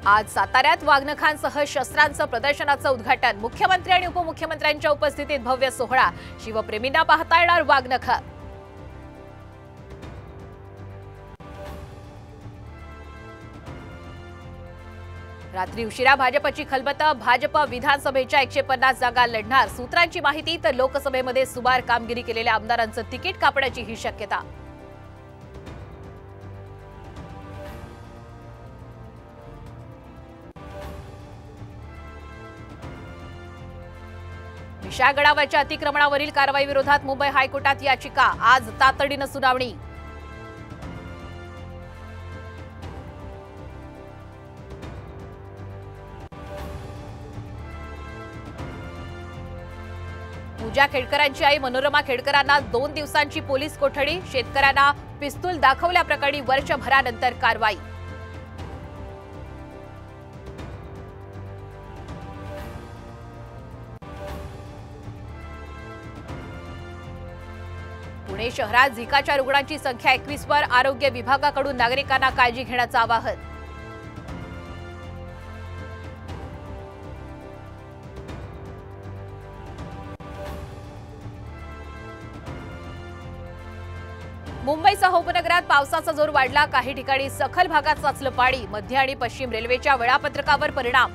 आज साताऱ्यात वाघनखांसह शस्त्रांचं प्रदर्शनाचं उद्घाटन। मुख्यमंत्री आणि उपमुख्यमंत्र्यांच्या उपस्थितीत भव्य सोहळा। शिवप्रेमींना पाहता येणार वाघनख। रात्री उशिरा भाजपची खलबत। भाजप विधानसभेच्या 150 जागा लढणार। सूत्रांची माहिती तर लोकसभेमध्ये सुमार कामगिरी केलेल्या आमदारांचं तिकीट कापण्याची ही शक्यता। विशाळगडावरच्या अतिक्रमणावरील कारवाई विरोधात मुंबई हायकोर्टात याचिका। आज तातडीनं सुनावणी। पूजा खेडकरांची आई मनोरमा खेडकरांना 2 दिवसांची पोलीस कोठडी। शेतकऱ्यांना पिस्तूल दाखवल्याप्रकरणी वर्षभरानंतर कारवाई। पुणे शहरात झिकाच्या रुग्णांची संख्या 21 वर। आरोग्य विभागाकडून नागरिकांना काळजी घेण्याचं आवाहन। मुंबईसह उपनगरात पावसाचा जोर वाढला। काही ठिकाणी सखल भागात साचलं पाणी। मध्य आणि पश्चिम रेल्वेच्या वेळापत्रकावर परिणाम।